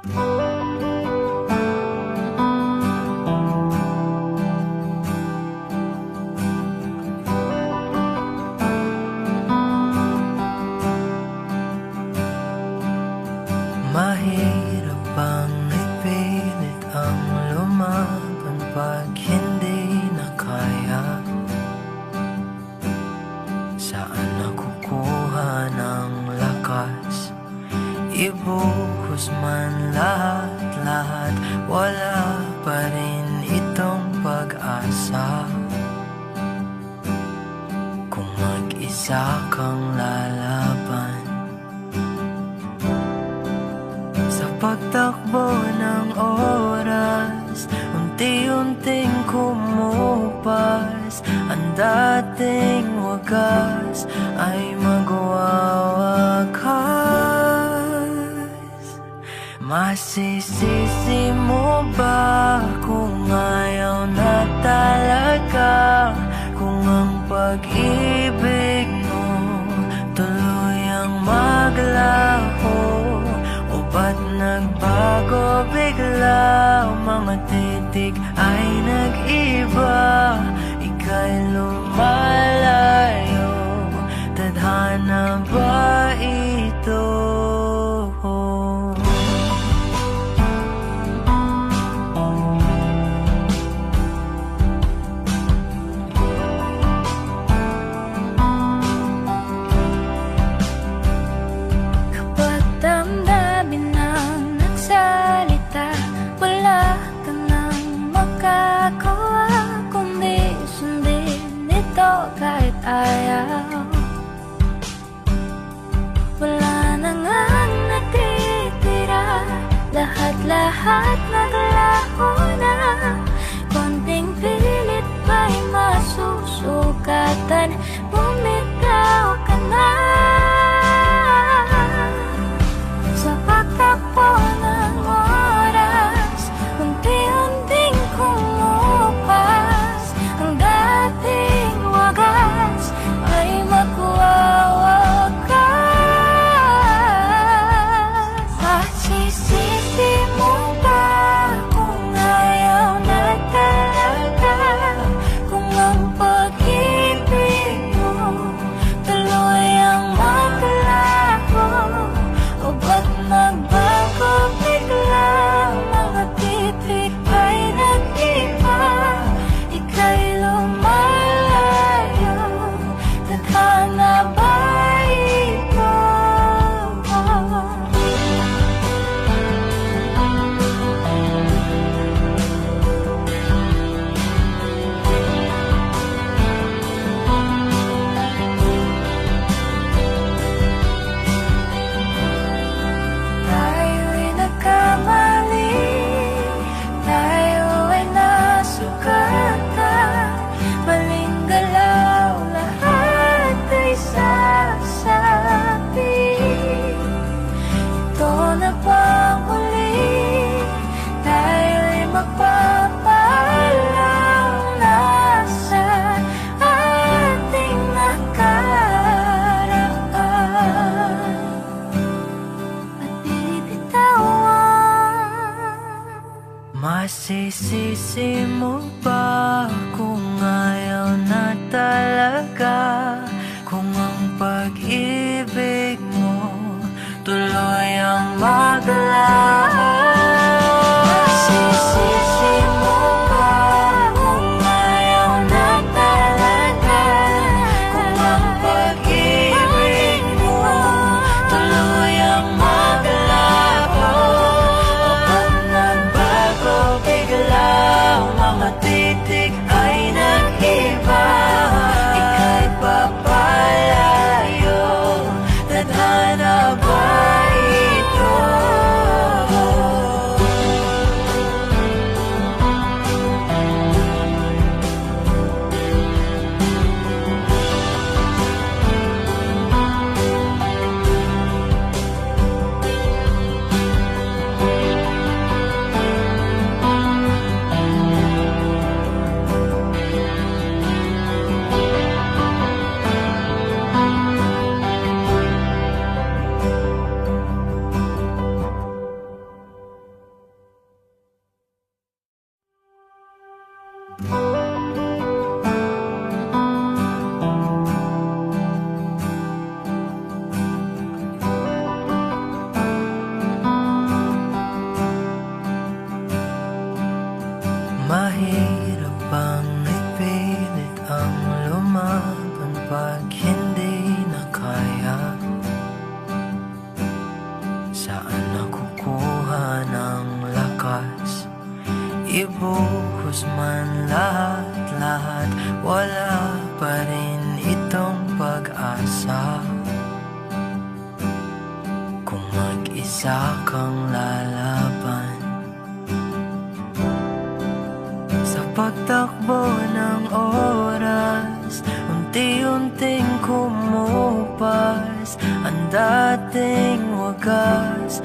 Mahirap bang ipilit ang lumaban pag hindi na kaya? Saan nakukuha ng lakas? Ibuhos man lahat-lahat, wala pa rin itong pag-asa. Kung mag-isa kang lalaban sa pagtakbo ng oras, unti-unting kumupas. Ang dating wagas ay magwawakas. Masisisi mo ba kung ayaw na talaga? Kung ang pag-ibig mo tuluyang maglaho, o ba't nagbago bigla? Mga titik ay nag-iba, ika'y lumalayo. Tadhana ba ito? Kahit ayaw, wala na ngang natitira. Lahat-lahat naglaho na. Konting pilit ba'y masusukatan? Bumitaw ka na sa pagtakbo ng oras. Unti-unting kumupas. Ang dating wagas ay magwawakas. Masisisi mo ba kung ayaw na talaga? Kung ang pag-ibig mo tuluyang maglaho, o ba't nagbago bigla? Mga titik ay nag-iba, ika'y lumalayo. Tadhana ba ito? Tayo'y nagkamali, tayo ay nasugatan. Maling galaw, lahat ay sasabi. Ito na bang huli? Tayo'y magpapaalam na sa ating nakaraan at bibitawan. Masisisi mo ba kung ayaw na talaga? Kung ang pag-ibig mo tuluyang maglaho? Masisisi mo ba kung ayaw na talaga? Kung ang pag-ibig mo tuluyang maglaho, o ba't nagbago bigla? Mga titik ay nag-iba, ika'y papalayo. Tadhana ba ito? Saan nakukuha ng lakas? Ibuhos man lahat-lahat, wala pa rin itong pag-asa. Kung mag-isa kang lalaban sa pagtakbo ng oras, unti-unting kumupas ang dating wagas.